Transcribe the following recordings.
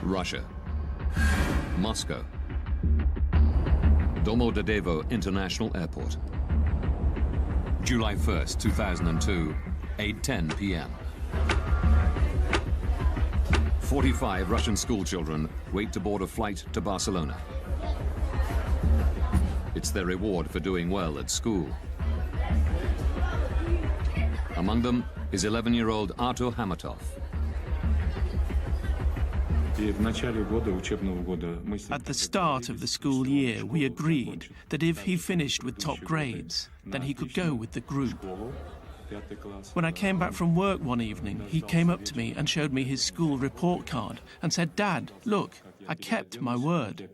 Russia. Moscow. Domodedovo International Airport. July 1st, 2002, 8:10 p.m. 45 Russian schoolchildren wait to board a flight to Barcelona. It's their reward for doing well at school. Among them is 11-year-old Artur Hamatov. At the start of the school year, we agreed that if he finished with top grades, then he could go with the group. When I came back from work one evening, he came up to me and showed me his school report card and said, "Dad, look, I kept my word."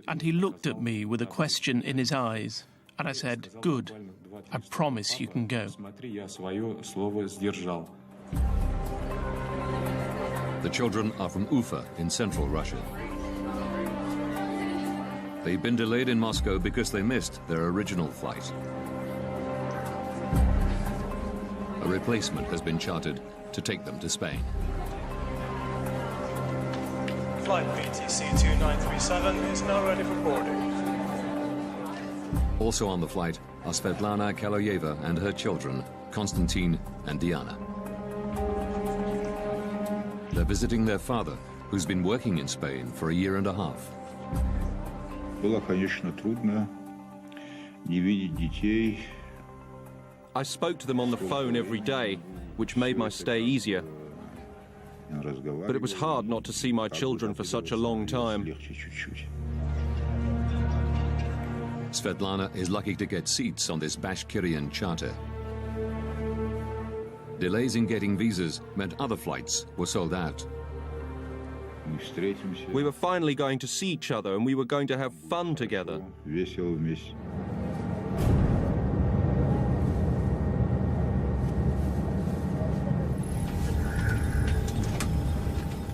And he looked at me with a question in his eyes, and I said, "Good, I promise you can go." The children are from Ufa in central Russia. They've been delayed in Moscow because they missed their original flight. A replacement has been chartered to take them to Spain. Flight BTC 2937 is now ready for boarding. Also on the flight are Svetlana Kaloyeva and her children, Konstantin and Diana. They're visiting their father, who's been working in Spain for a year and a half. I spoke to them on the phone every day, which made my stay easier. But it was hard not to see my children for such a long time. Svetlana is lucky to get seats on this Bashkirian charter. Delays in getting visas meant other flights were sold out. We were finally going to see each other and we were going to have fun together.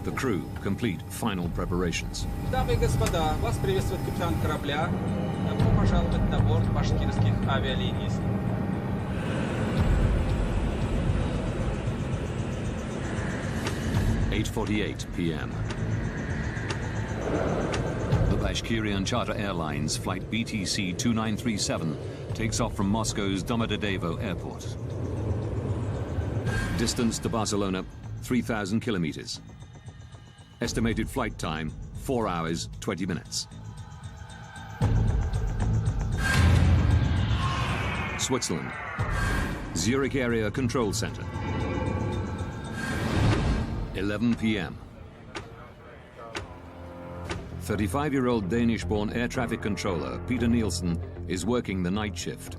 The crew complete final preparations. Дамы и господа, вас приветствует капитан корабля. Добро пожаловать на борт башкирских авиалиний. 8:48 p.m. The Bashkirian Charter Airlines flight BTC 2937 takes off from Moscow's Domodedovo Airport. Distance to Barcelona, 3,000 kilometers. Estimated flight time, 4 hours, 20 minutes. Switzerland. Zurich Area Control Center. 11 p.m. 35-year-old Danish-born air traffic controller Peter Nielsen is working the night shift.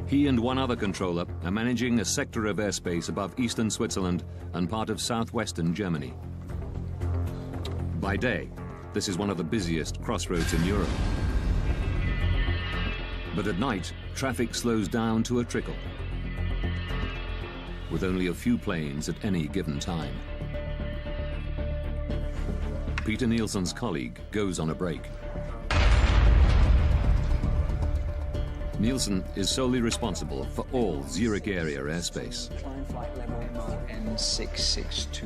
He and one other controller are managing a sector of airspace above eastern Switzerland and part of southwestern Germany. By day, this is one of the busiest crossroads in Europe. But at night, traffic slows down to a trickle, with only a few planes at any given time. Peter Nielsen's colleague goes on a break. Nielsen is solely responsible for all Zurich area airspace.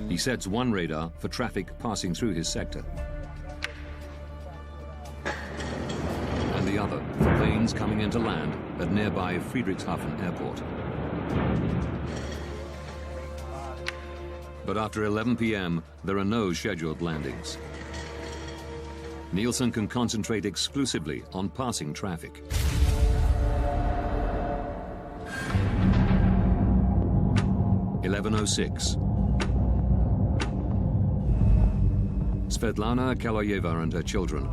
He sets one radar for traffic passing through his sector, and the other for planes coming into land at nearby Friedrichshafen Airport. But after 11 p.m., there are no scheduled landings. Nielsen can concentrate exclusively on passing traffic. (11:06). Svetlana Kaloyeva and her children,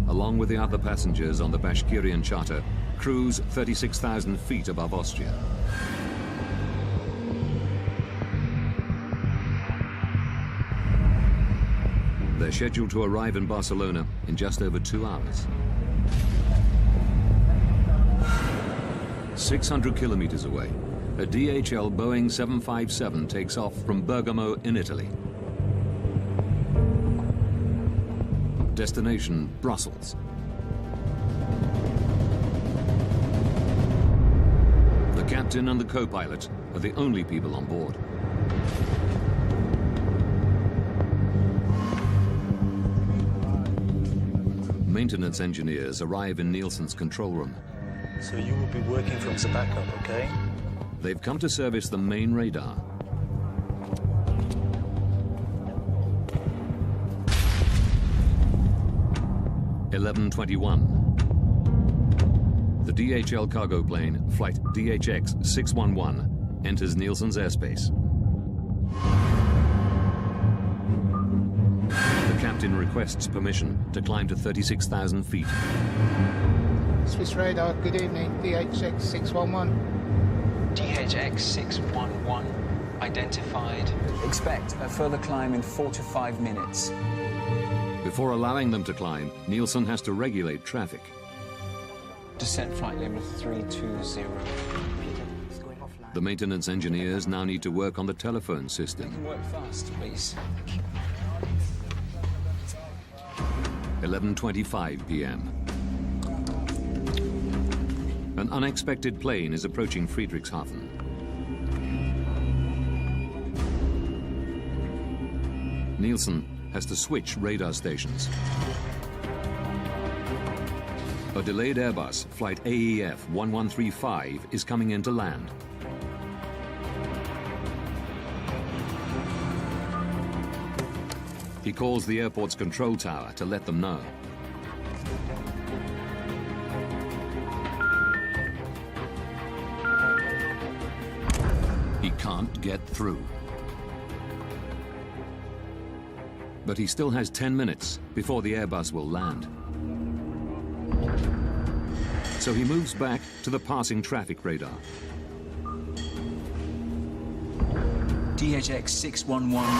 along with the other passengers on the Bashkirian charter, cruise 36,000 feet above Austria. They're scheduled to arrive in Barcelona in just over 2 hours. 600 kilometers away, a DHL Boeing 757 takes off from Bergamo in Italy. Destination, Brussels. The captain and the co-pilot are the only people on board. Maintenance engineers arrive in Nielsen's control room. So you will be working from the backup, okay? They've come to service the main radar. (11:21). The DHL cargo plane, flight DHX 611, enters Nielsen's airspace. The captain requests permission to climb to 36,000 feet. Swiss radar, good evening, DHX 611. DHX 611 identified. Expect a further climb in 4 to 5 minutes. Before allowing them to climb, Nielsen has to regulate traffic. Descent flight level 320. The maintenance engineers now need to work on the telephone system. Work fast, please. 11:25 p.m. An unexpected plane is approaching Friedrichshafen. Nielsen has to switch radar stations. A delayed Airbus, flight AEF 1135, is coming in to land. He calls the airport's control tower to let them know. He can't get through. But he still has 10 minutes before the Airbus will land. So he moves back to the passing traffic radar. DHX 611.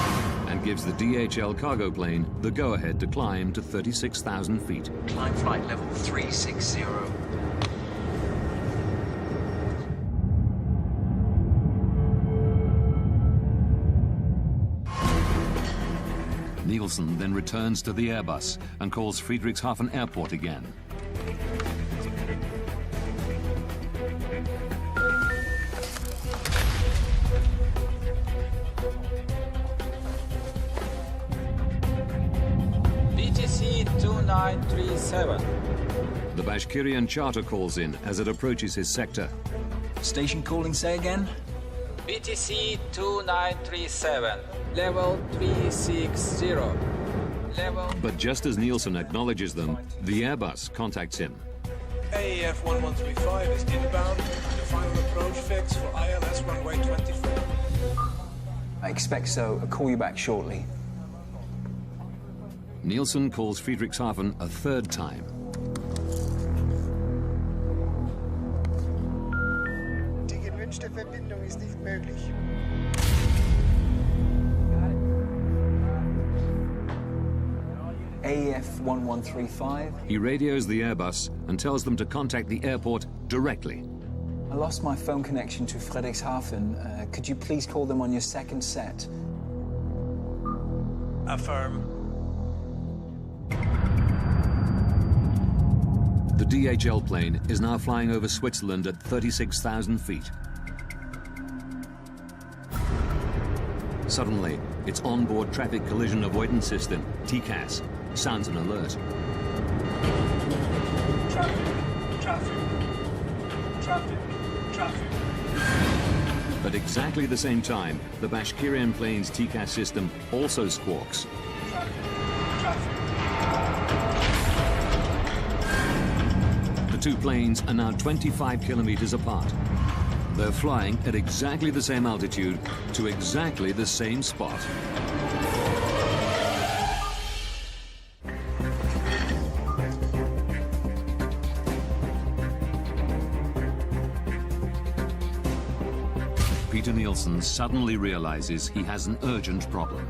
And gives the DHL cargo plane the go-ahead to climb to 36,000 feet. Climb flight level 360. Nielsen then returns to the Airbus and calls Friedrichshafen Airport again. BTC 2937. The Bashkirian charter calls in as it approaches his sector. Station calling, say again? BTC 2937. Level 360. Level... But just as Nielsen acknowledges them, the Airbus contacts him. AEF 1135 is inbound. The final approach fix for ILS runway 24. I expect so. I'll call you back shortly. Nielsen calls Friedrichshafen a third time. Die gewünschte Verbindung ist nicht möglich. AEF 1135. He radios the Airbus and tells them to contact the airport directly. I lost my phone connection to Friedrichshafen. Could you please call them on your second set? Affirm. The DHL plane is now flying over Switzerland at 36,000 feet. Suddenly, its onboard traffic collision avoidance system, TCAS, sounds an alert. Traffic. At exactly the same time, the Bashkirian plane's TCAS system also squawks. The two planes are now 25 kilometers apart. They're flying at exactly the same altitude to exactly the same spot. Peter Nielsen suddenly realizes he has an urgent problem.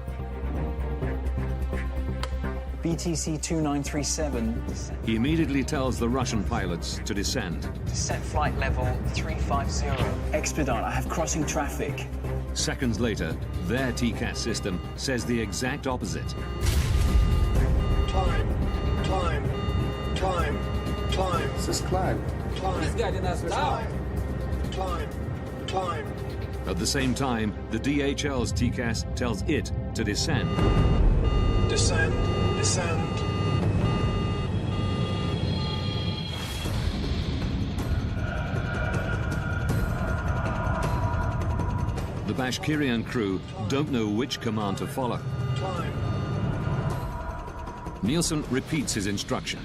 BTC 2937. He immediately tells the Russian pilots to descend. Descent flight level 350. Expedite, I have crossing traffic. Seconds later, their TCAS system says the exact opposite. Climb. Es ist klein. He's guiding us down. Climb. At the same time, the DHL's TCAS tells it to descend. Descend. The Bashkirian crew don't know which command to follow. Climb. Nielsen repeats his instruction.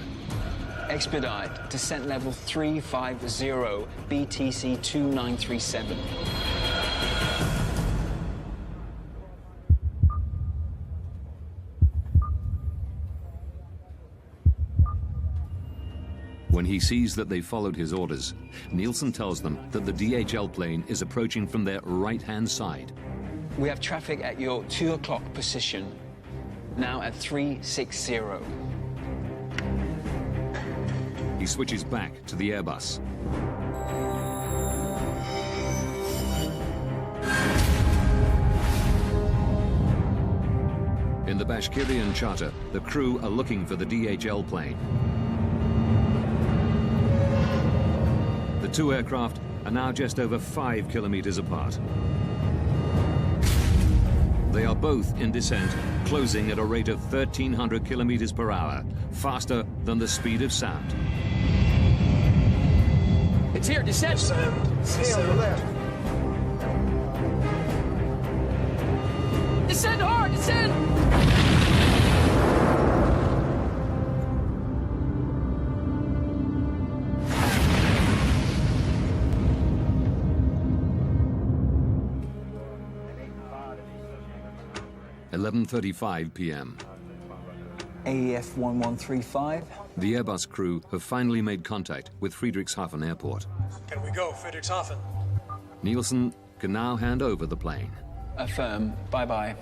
Expedite, descent level 350, BTC 2937. When he sees that they followed his orders, Nielsen tells them that the DHL plane is approaching from their right-hand side. We have traffic at your 2 o'clock position, now at 360. He switches back to the Airbus. In the Bashkirian charter, the crew are looking for the DHL plane. The two aircraft are now just over 5 kilometers apart. They are both in descent, closing at a rate of 1,300 kilometers per hour, faster than the speed of sound. It's here, descent! See on the left. Descend hard, descend! At 11:35 p.m. AEF 1135. The Airbus crew have finally made contact with Friedrichshafen Airport. Can we go, Friedrichshafen? Nielsen can now hand over the plane. Affirm, bye-bye.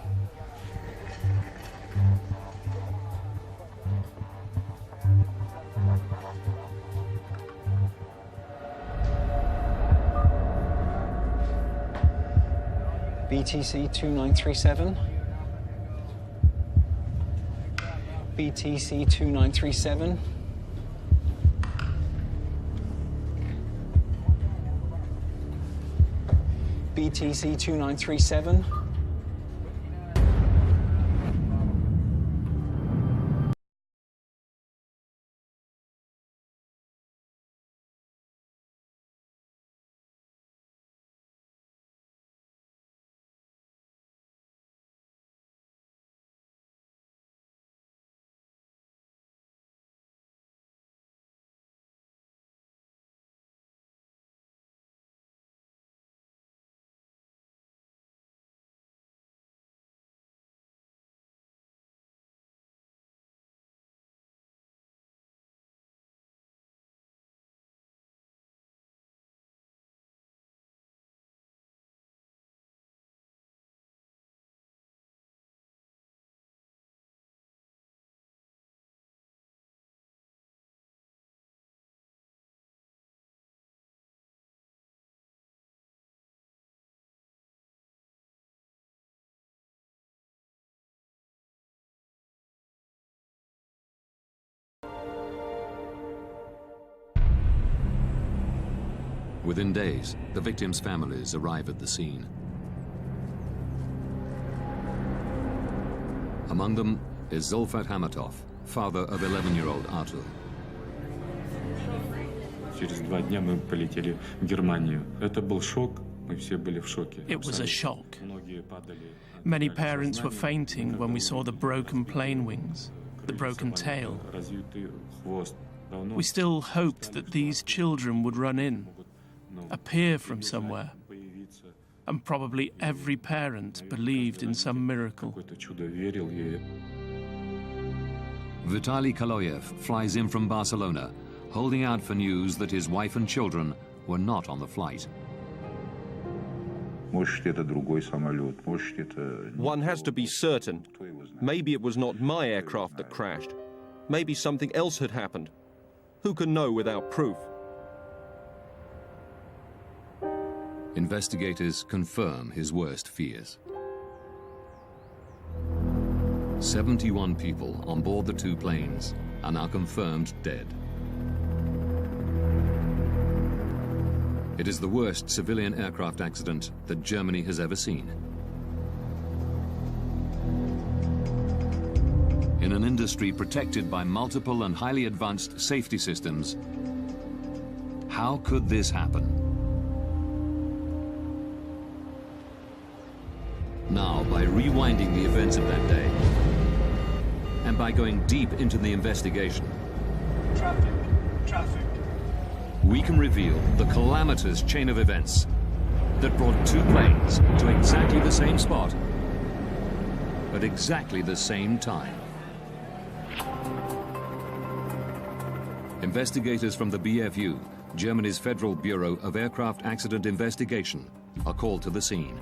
BTC 2937. BTC 2937. BTC 2937. Within days, the victims' families arrive at the scene. Among them is Zulfat Hamatov, father of 11-year-old Artur. Через 2 дня мы полетели в Германию. Это был шок. Мы все были в шоке. It was a shock. Many parents were fainting when we saw the broken plane wings, the broken tail. We still hoped that these children would run in, appear from somewhere, and probably every parent believed in some miracle. Vitaly Kaloyev flies in from Barcelona, holding out for news that his wife and children were not on the flight. One has to be certain. Maybe it was not my aircraft that crashed. Maybe something else had happened. Who can know without proof? Investigators confirm his worst fears. 71 people on board the two planes are now confirmed dead. It is the worst civilian aircraft accident that Germany has ever seen. In an industry protected by multiple and highly advanced safety systems, how could this happen? Now, by rewinding the events of that day, and by going deep into the investigation, Traffic. we can reveal the calamitous chain of events that brought two planes to exactly the same spot at exactly the same time. Investigators from the BFU, Germany's Federal Bureau of Aircraft Accident Investigation, are called to the scene.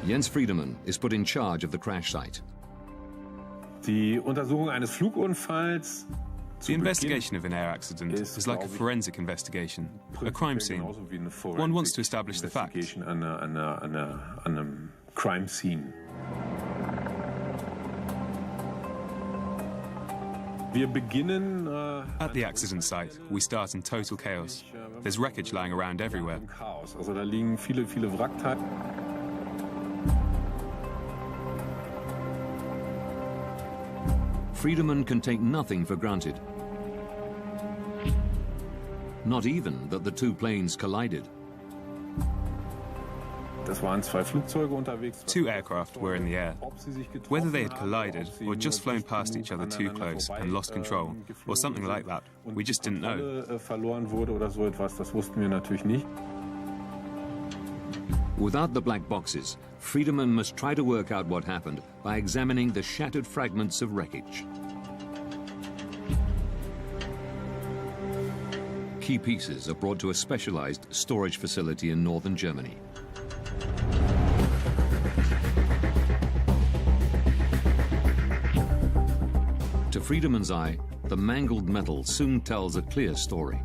Jens Friedemann is put in charge of the crash site. Die Untersuchung eines Flugunfalls. The investigation of an air accident is like a forensic investigation, a crime scene. One wants to establish the facts. Crime scene. At the accident site, we start in total chaos. There's wreckage lying around everywhere. Also da liegen viele Wrackteile. Friedemann can take nothing for granted. Not even that the two planes collided. Two aircraft were in the air. Whether they had collided or just flown past each other too close and lost control, or something like that, we just didn't know. Without the black boxes, Friedemann must try to work out what happened by examining the shattered fragments of wreckage. Key pieces are brought to a specialized storage facility in northern Germany. To Friedemann's eye, the mangled metal soon tells a clear story.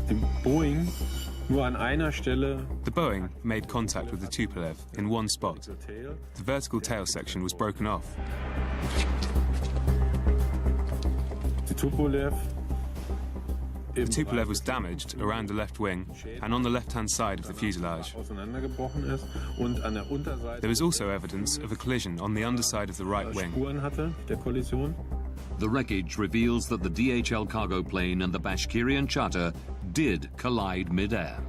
The Boeing made contact with the Tupolev in one spot. The vertical tail section was broken off. The Tupolev was damaged around the left wing and on the left-hand side of the fuselage. There was also evidence of a collision on the underside of the right wing. The wreckage reveals that the DHL cargo plane and the Bashkirian charter did collide mid-air.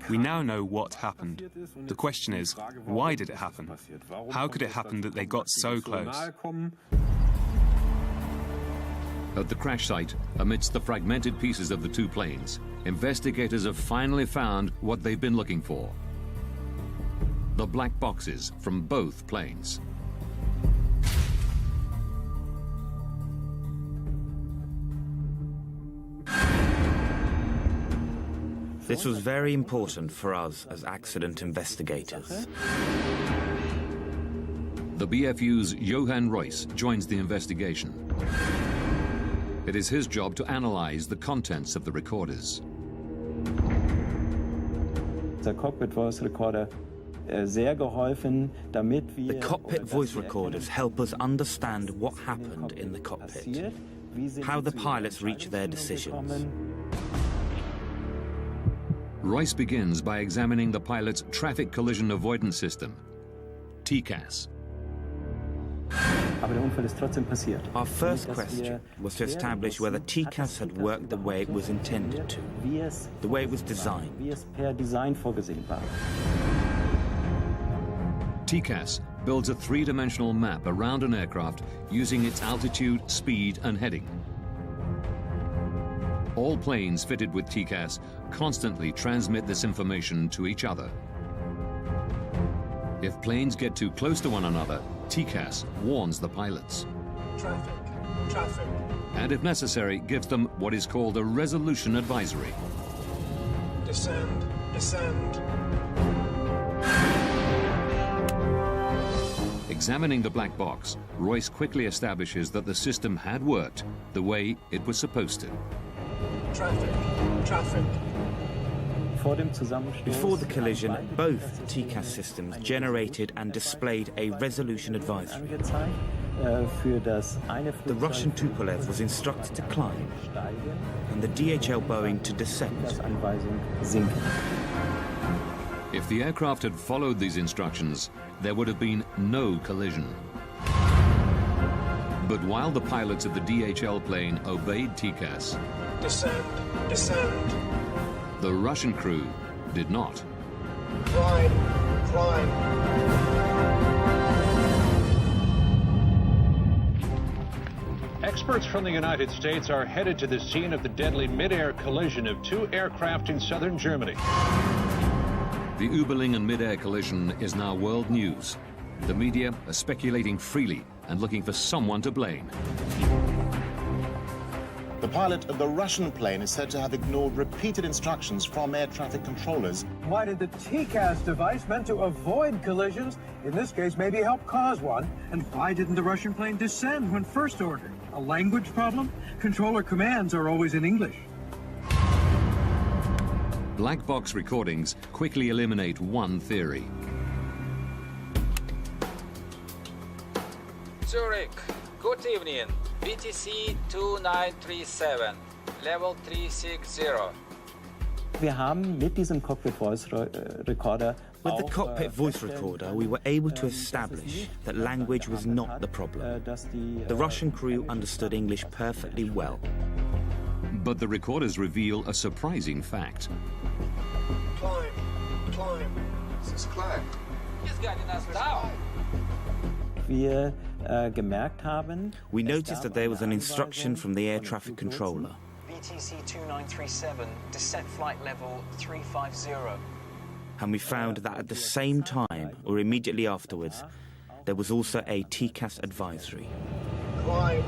We now know what happened. The question is, why did it happen? How could it happen that they got so close? At the crash site, amidst the fragmented pieces of the two planes, investigators have finally found what they've been looking for: the black boxes from both planes. This was very important for us as accident investigators. The BFU's Johann Reuss joins the investigation. It is his job to analyze the contents of the recorders. The cockpit voice recorders help us understand what happened in the cockpit, how the pilots reach their decisions. Reuss begins by examining the pilot's traffic collision avoidance system, TCAS. Our first question was to establish whether TCAS had worked the way it was intended to, the way it was designed. TCAS builds a three-dimensional map around an aircraft using its altitude, speed, and heading. All planes fitted with TCAS constantly transmit this information to each other. If planes get too close to one another, TCAS warns the pilots. Traffic. And if necessary, gives them what is called a resolution advisory. Descend. Examining the black box, Reuss quickly establishes that the system had worked the way it was supposed to. Traffic. Before the collision, both TCAS systems generated and displayed a resolution advisory. The Russian Tupolev was instructed to climb, and the DHL Boeing to descend. If the aircraft had followed these instructions, there would have been no collision. But while the pilots of the DHL plane obeyed TCAS, descend, descend. The Russian crew did not. Climb, climb. Experts from the United States are headed to the scene of the deadly mid-air collision of two aircraft in southern Germany. The Überlingen mid-air collision is now world news. The media are speculating freely and looking for someone to blame. The pilot of the Russian plane is said to have ignored repeated instructions from air traffic controllers. Why did the TCAS device meant to avoid collisions, in this case maybe help cause one? And why didn't the Russian plane descend when first ordered? A language problem? Controller commands are always in English. Black box recordings quickly eliminate one theory. Zurich, good evening. BTC 2937, level 360. Wir haben mit diesem Cockpit Voice Recorder With the cockpit voice recorder, we were able to establish that language was not the problem. The Russian crew understood English perfectly well. But the recorders reveal a surprising fact. Climb, climb. This is climb. He's getting us down. Wir gemerkt haben, we noticed that there was an instruction from the air traffic controller. BTC 2937, descent flight level 350. And we found that at the same time, or immediately afterwards, there was also a TCAS advisory. Climb,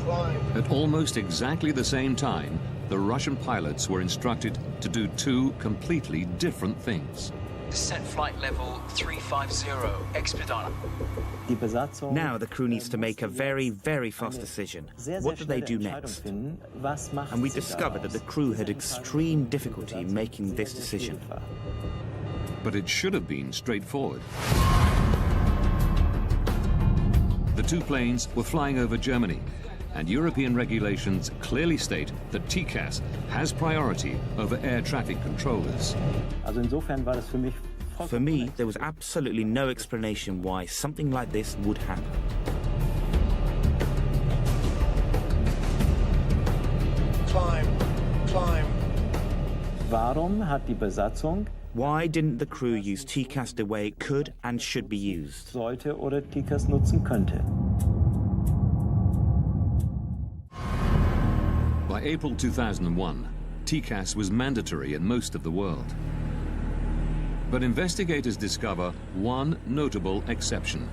climb. At almost exactly the same time, the Russian pilots were instructed to do two completely different things. Descent flight level 350, expedite. Now the crew needs to make a very, very fast decision. What do they do next? And we discovered that the crew had extreme difficulty making this decision. But it should have been straightforward. The two planes were flying over Germany, and European regulations clearly state that TCAS has priority over air traffic controllers. For me, there was absolutely no explanation why something like this would happen. Climb, climb. Warum hat die Besatzung Why didn't the crew use TCAS the way it could and should be used? sollte oder TCAS nutzen könnte? By April 2001, TCAS was mandatory in most of the world. But investigators discover one notable exception: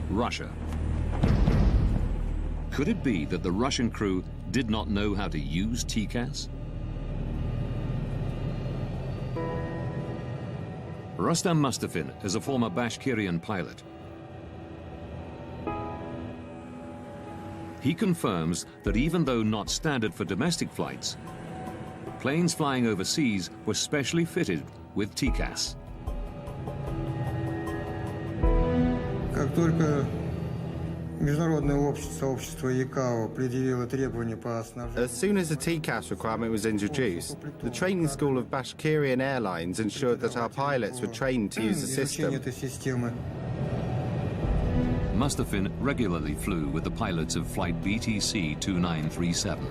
Russia. Could it be that the Russian crew did not know how to use TCAS? Rustam Mustafin is a former Bashkirian pilot. He confirms that even though not standard for domestic flights, planes flying overseas were specially fitted with TCAS. Как только международное сообщество ИКАО предъявило требования по оснащению. As soon as the TCAS requirement was introduced, the training school of Bashkirian Airlines ensured that our pilots were trained to use the system. Mustafin regularly flew with the pilots of flight BTC 2937.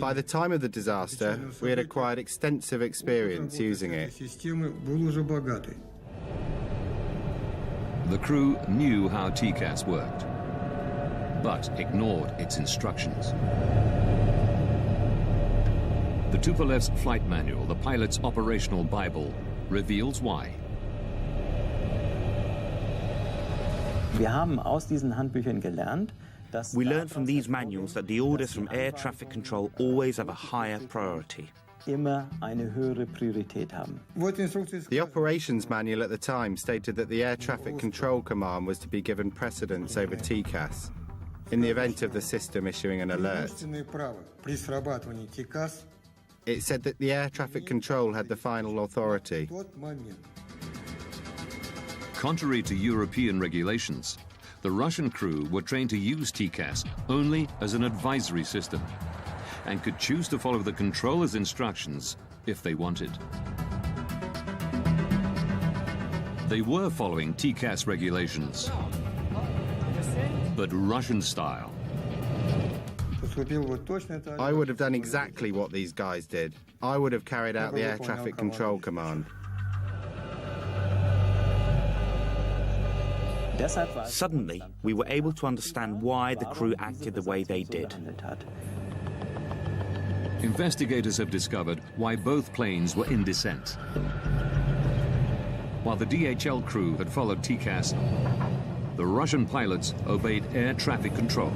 By the time of the disaster, we had acquired extensive experience using it. The crew knew how TCAS worked, but ignored its instructions. The Tupolev's flight manual, the pilot's operational Bible, reveals why. Wir haben aus diesen Handbüchern gelernt, dass We learned from these manuals that the orders from air traffic control always have a higher priority. immer eine höhere Priorität haben. The operations manual at the time stated that the air traffic control command was to be given precedence over TCAS in the event of the system issuing an alert. It said that the air traffic control had the final authority. Contrary to European regulations, the Russian crew were trained to use TCAS only as an advisory system and could choose to follow the controller's instructions if they wanted. They were following TCAS regulations, but Russian style. I would have done exactly what these guys did. I would have carried out the air traffic control command. Suddenly, we were able to understand why the crew acted the way they did. Investigators have discovered why both planes were in descent. While the DHL crew had followed TCAS, the Russian pilots obeyed air traffic control.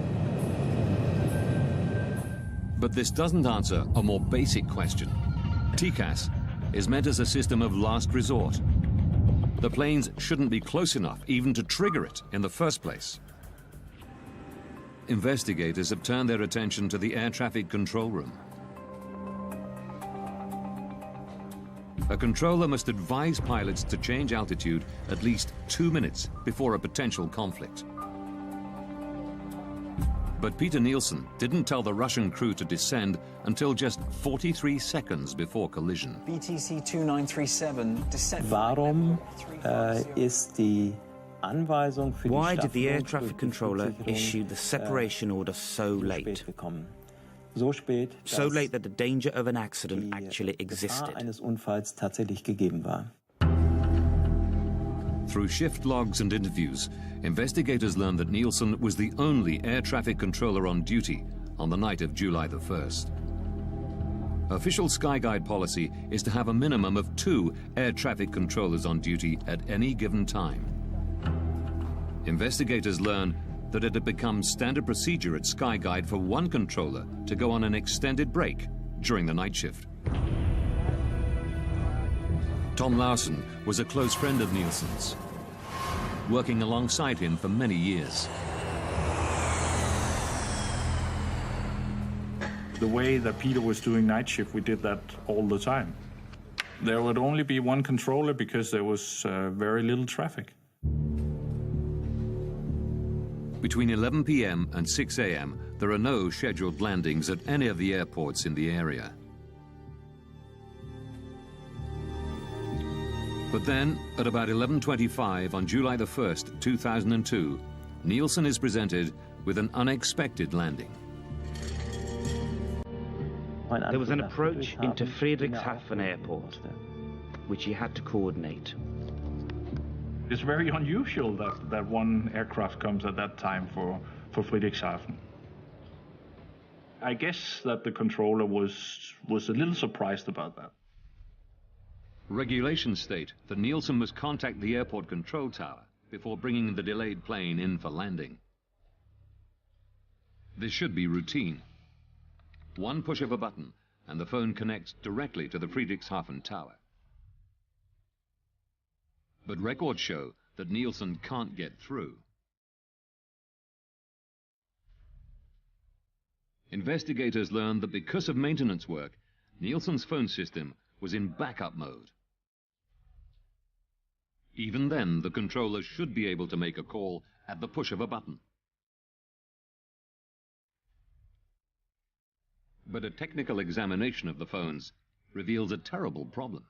But this doesn't answer a more basic question. TCAS is meant as a system of last resort. The planes shouldn't be close enough even to trigger it in the first place. Investigators have turned their attention to the air traffic control room. A controller must advise pilots to change altitude at least 2 minutes before a potential conflict. But Peter Nielsen didn't tell the Russian crew to descend until just 43 seconds before collision. BTC 2937 descent. Why did the air traffic controller issue the separation order so late? So late that the danger of an accident actually existed. Through shift logs and interviews, investigators learned that Nielsen was the only air traffic controller on duty on the night of July the 1st. Official Skyguide policy is to have a minimum of 2 air traffic controllers on duty at any given time. Investigators learned that it had become standard procedure at Skyguide for one controller to go on an extended break during the night shift. Tom Larsen was a close friend of Nielsen's, working alongside him for many years. The way that Peter was doing night shift, we did that all the time. There would only be one controller because there was very little traffic. Between 11 p.m. and 6 a.m., there are no scheduled landings at any of the airports in the area. But then, at about 11:25 on July the 1st, 2002, Nielsen is presented with an unexpected landing. There was an approach into Friedrichshafen Airport, which he had to coordinate. It's very unusual that one aircraft comes at that time for Friedrichshafen. I guess that the controller was a little surprised about that. Regulations state that Nielsen must contact the airport control tower before bringing the delayed plane in for landing. This should be routine. One push of a button and the phone connects directly to the Friedrichshafen tower. But records show that Nielsen can't get through. Investigators learned that because of maintenance work, Nielsen's phone system was in backup mode. Even then, the controller should be able to make a call at the push of a button. But a technical examination of the phones reveals a terrible problem.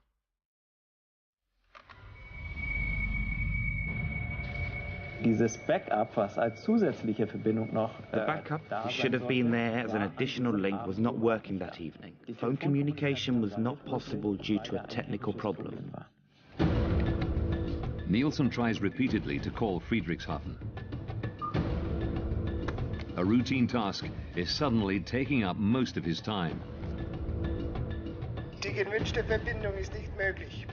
The backup should have been there as an additional link was not working that evening. Phone communication was not possible due to a technical problem. Nielsen tries repeatedly to call Friedrichshafen. A routine task is suddenly taking up most of his time. Die gewünschte Verbindung ist nicht möglich.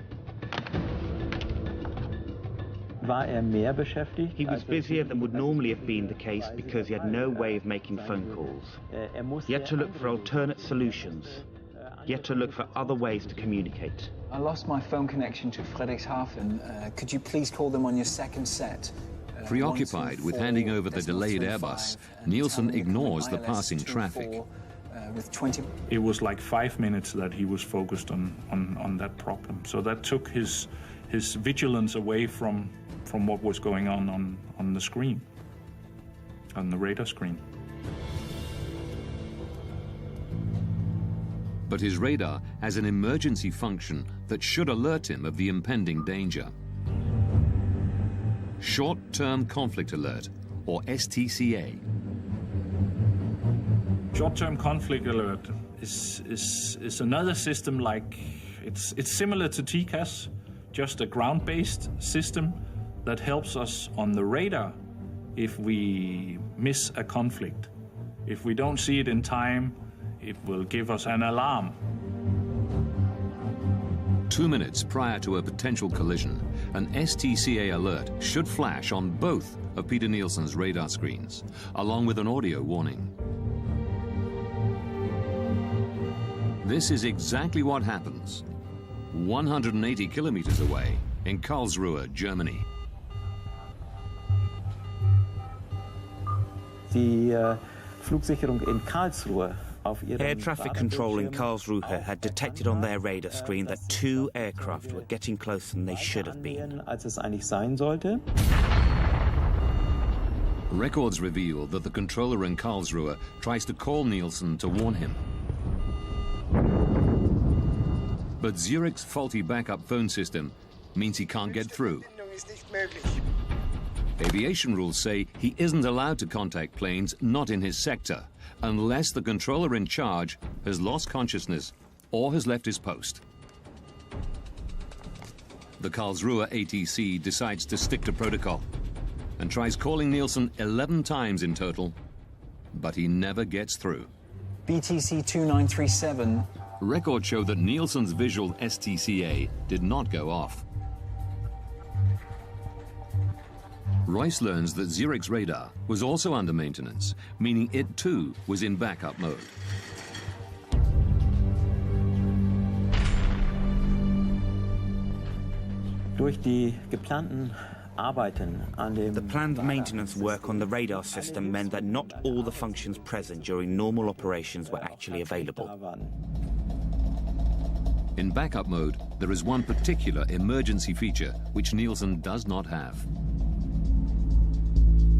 He was busier than would normally have been the case because he had no way of making phone calls. He had to look for alternate solutions. He had to look for other ways to communicate. I lost my phone connection to Friedrichshafen. Could you please call them on your second set? Preoccupied with handing over the delayed Airbus, Nielsen ignores the passing traffic. It was like 5 minutes that he was focused on that problem. So that took his vigilance away from what was going on the screen, on the radar screen. But his radar has an emergency function that should alert him of the impending danger. Short-Term Conflict Alert, or STCA. Short-term conflict alert is another system like, it's similar to TCAS, just a ground-based system that helps us on the radar if we miss a conflict. If we don't see it in time, it will give us an alarm. 2 minutes prior to a potential collision, an STCA alert should flash on both of Peter Nielsen's radar screens, along with an audio warning. This is exactly what happens 180 kilometers away in Karlsruhe, Germany. Die Flugsicherung in Karlsruhe. Air traffic control in Karlsruhe had detected on their radar screen that 2 aircraft were getting closer than they should have been. Als es eigentlich sein sollte. Records reveal that the controller in Karlsruhe tries to call Nielsen to warn him. But Zurich's faulty backup phone system means he can't get through. Aviation rules say he isn't allowed to contact planes not in his sector unless the controller in charge has lost consciousness or has left his post. The Karlsruhe ATC decides to stick to protocol and tries calling Nielsen 11 times in total, but he never gets through. BTC 2937. Records show that Nielsen's visual STCA did not go off. Royce learns that Zurich's radar was also under maintenance, meaning it too was in backup mode. Durch die geplanten Arbeiten an dem The planned maintenance work on the radar system meant that not all the functions present during normal operations were actually available. In backup mode, there is one particular emergency feature which Nielsen does not have.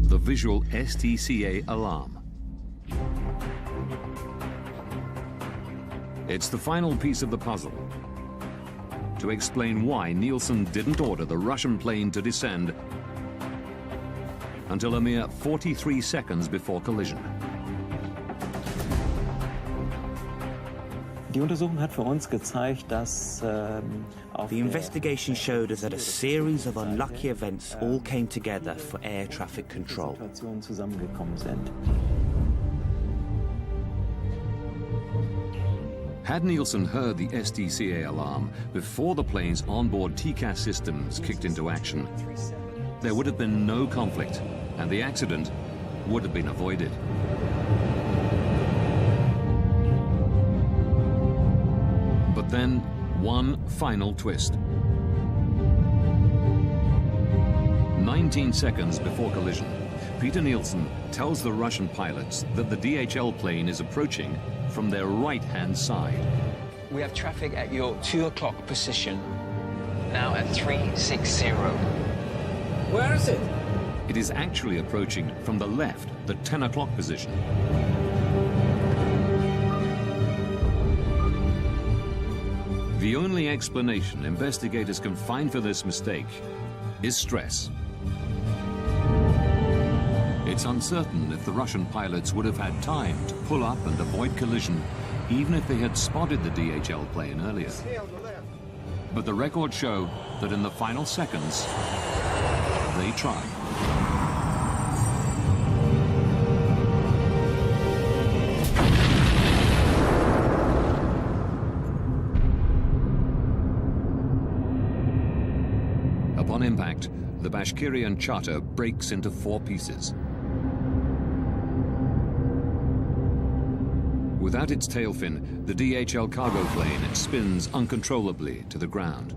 The visual STCA alarm. It's the final piece of the puzzle to explain why Nielsen didn't order the Russian plane to descend until a mere 43 seconds before collision. Die Untersuchung hat für uns gezeigt, dass The investigation showed us that a series of unlucky events all came together for air traffic control. zusammengekommen sind. Had Nielsen heard the STCA alarm before the plane's onboard TCAS systems kicked into action, there would have been no conflict and the accident would have been avoided. But then, one final twist. 19 seconds before collision, Peter Nielsen tells the Russian pilots that the DHL plane is approaching from their right-hand side. We have traffic at your 2 o'clock position, now at 360. Where is it? It is actually approaching from the left, the 10 o'clock position. The only explanation investigators can find for this mistake is stress. It's uncertain if the Russian pilots would have had time to pull up and avoid collision, even if they had spotted the DHL plane earlier. But the records show that in the final seconds, they tried. Upon impact, the Bashkirian charter breaks into 4 pieces. Without its tail fin, the DHL cargo plane spins uncontrollably to the ground.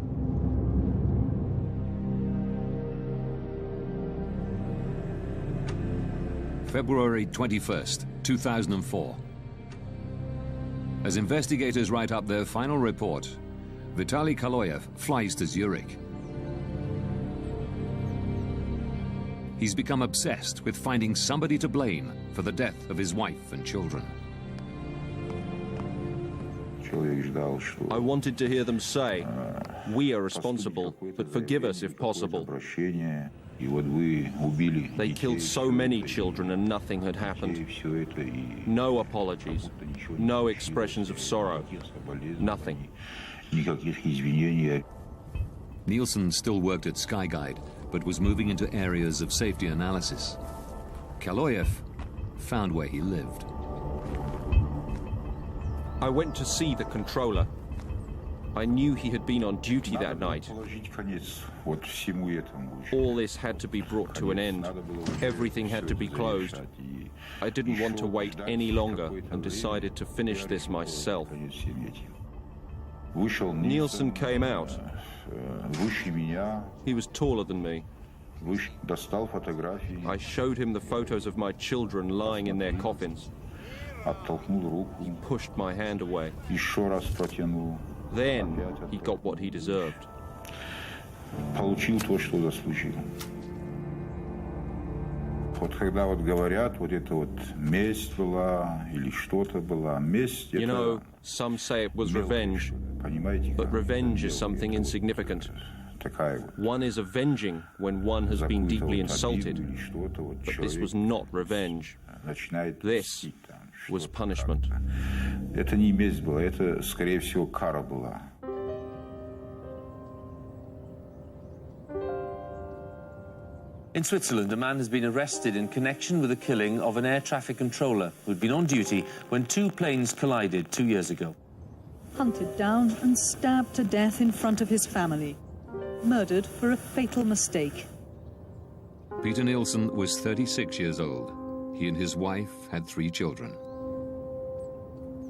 February 21st, 2004. As investigators write up their final report, Vitaly Kaloyev flies to Zurich. He's become obsessed with finding somebody to blame for the death of his wife and children. I wanted to hear them say, "We are responsible, but forgive us if possible." They killed so many children and nothing had happened. No apologies, no expressions of sorrow, nothing. Nielsen still worked at Skyguide, but was moving into areas of safety analysis. Kaloyev found where he lived. I went to see the controller. I knew he had been on duty that night. All this had to be brought to an end. Everything had to be closed. I didn't want to wait any longer and decided to finish this myself. Nielsen came out. He was taller than me. I showed him the photos of my children lying in their coffins. He pushed my hand away. Then he got what he deserved. You know, some say it was revenge, but revenge is something insignificant. One is avenging when one has been deeply insulted, but this was not revenge. This was punishment. In Switzerland, a man has been arrested in connection with the killing of an air traffic controller who'd been on duty when two planes collided 2 years ago. Hunted down and stabbed to death in front of his family. Murdered for a fatal mistake. Peter Nielsen was 36 years old. He and his wife had 3 children.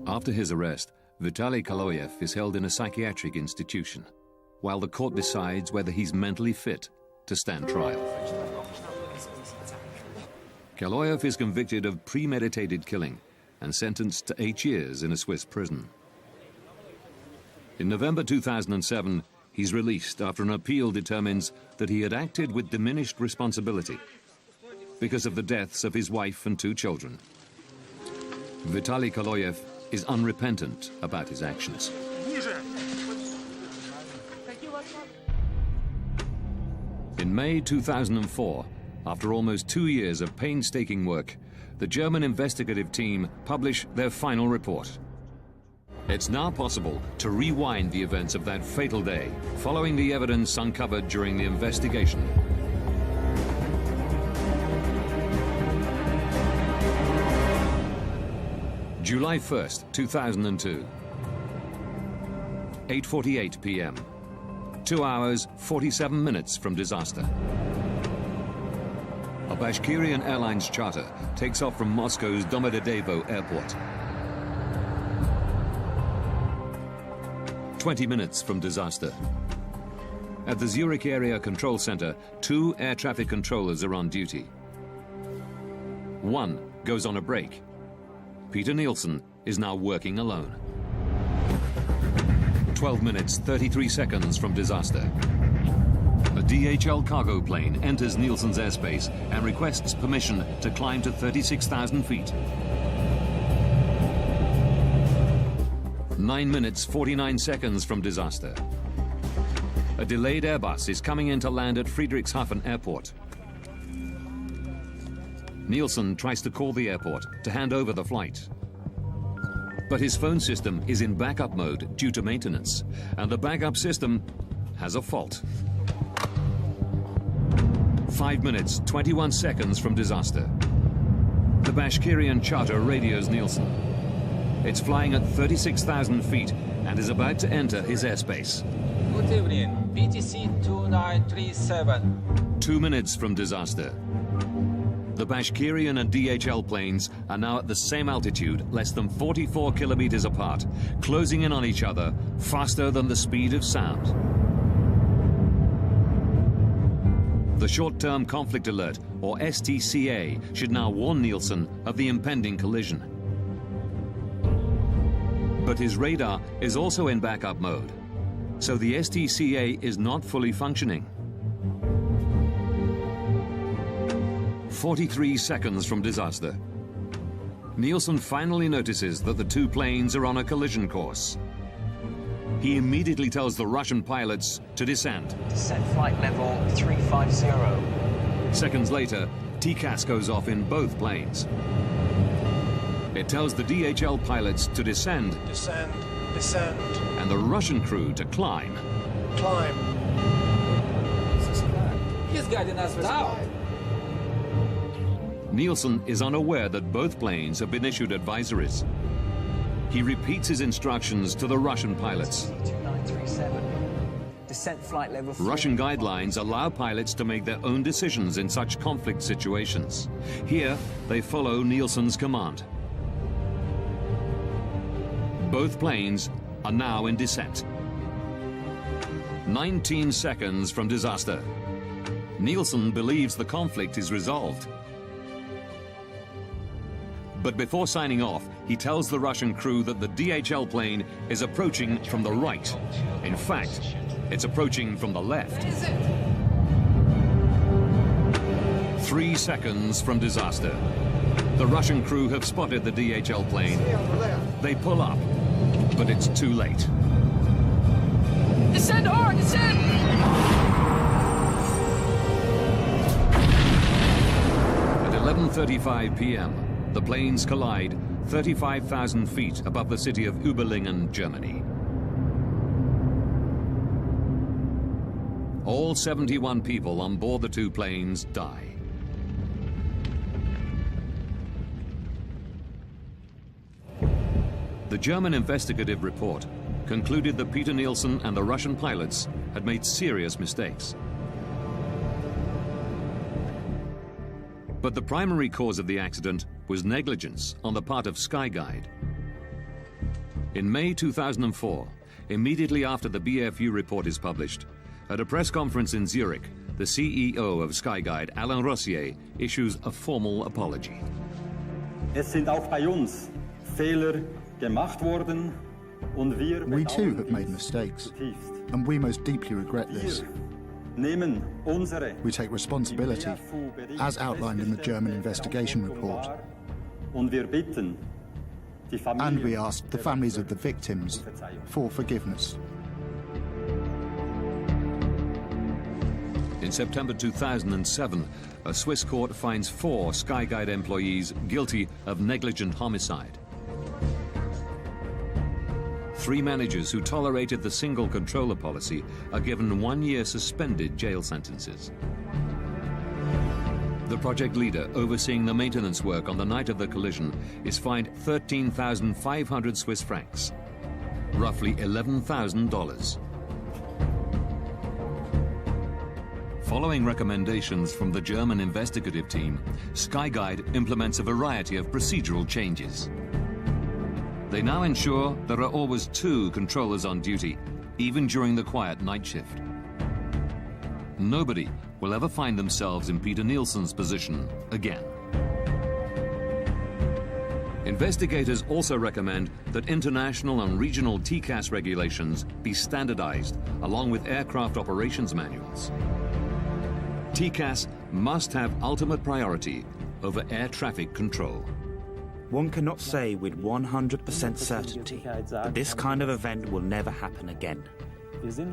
After his arrest, Vitaly Kaloyev is held in a psychiatric institution, while the court decides whether he's mentally fit to stand trial. Kaloyev is convicted of premeditated killing and sentenced to 8 years in a Swiss prison. In November 2007, he's released after an appeal determines that he had acted with diminished responsibility because of the deaths of his wife and 2 children. Vitaly Kaloyev is unrepentant about his actions. In May 2004, after almost 2 years of painstaking work, the German investigative team publish their final report. It's now possible to rewind the events of that fatal day, following the evidence uncovered during the investigation. July 1st, 2002. 8:48 p.m. 2 hours, 47 minutes from disaster. A Bashkirian Airlines charter takes off from Moscow's Domodedovo airport. 20 minutes from disaster. At the Zurich Area Control Center, 2 air traffic controllers are on duty. One goes on a break. Peter Nielsen is now working alone. 12 minutes, 33 seconds from disaster. A DHL cargo plane enters Nielsen's airspace and requests permission to climb to 36,000 feet. 9 minutes, 49 seconds from disaster. A delayed Airbus is coming in to land at Friedrichshafen Airport. Nielsen tries to call the airport to hand over the flight. But his phone system is in backup mode due to maintenance, and the backup system has a fault. 5 minutes, 21 seconds from disaster. The Bashkirian charter radios Nielsen. It's flying at 36,000 feet and is about to enter his airspace. Good evening, BTC 2937. 2 minutes from disaster. The Bashkirian and DHL planes are now at the same altitude, less than 44 kilometers apart, closing in on each other faster than the speed of sound. The Short-Term Conflict Alert, or STCA, should now warn Nielsen of the impending collision. But his radar is also in backup mode, so the STCA is not fully functioning. 43 seconds from disaster. Nielsen finally notices that the 2 planes are on a collision course. He immediately tells the Russian pilots to descend. Descent flight level 350. Seconds later, TCAS goes off in both planes. It tells the DHL pilots to descend. Descend, descend. And the Russian crew to climb. Climb. He's guiding us down. Nielsen is unaware that both planes have been issued advisories. He repeats his instructions to the Russian pilots. Descent flight level 4. Russian guidelines allow pilots to make their own decisions in such conflict situations. Here, they follow Nielsen's command. Both planes are now in descent. 19 seconds from disaster. Nielsen believes the conflict is resolved. But before signing off, he tells the Russian crew that the DHL plane is approaching from the right. In fact, it's approaching from the left. 3 seconds from disaster. The Russian crew have spotted the DHL plane. They pull up, but it's too late. Descend hard, descend! At 11:35 p.m., the planes collide 35,000 feet above the city of Überlingen, Germany. All 71 people on board the two planes die. The German investigative report concluded that Peter Nielsen and the Russian pilots had made serious mistakes. But the primary cause of the accident was negligence on the part of Skyguide. In May 2004, immediately after the BFU report is published, at a press conference in Zurich, the CEO of Skyguide, Alain Rossier, issues a formal apology. Es sind auch bei uns Fehler gemacht worden und wir We too have made mistakes, and we most deeply regret this. We take responsibility, as outlined in the German investigation report. And we ask the families of the victims for forgiveness. In September 2007, a Swiss court finds 4 Skyguide employees guilty of negligent homicide. 3 managers who tolerated the single controller policy are given 1-year suspended jail sentences. The project leader overseeing the maintenance work on the night of the collision is fined 13,500 Swiss francs, roughly $11,000. Following recommendations from the German investigative team, Skyguide implements a variety of procedural changes. They now ensure there are always 2 controllers on duty, even during the quiet night shift. Nobody will ever find themselves in Peter Nielsen's position again. Investigators also recommend that international and regional TCAS regulations be standardized, along with aircraft operations manuals. TCAS must have ultimate priority over air traffic control. One cannot say with 100% certainty that this kind of event will never happen again.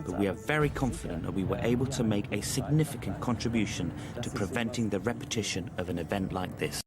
But we are very confident that we were able to make a significant contribution to preventing the repetition of an event like this.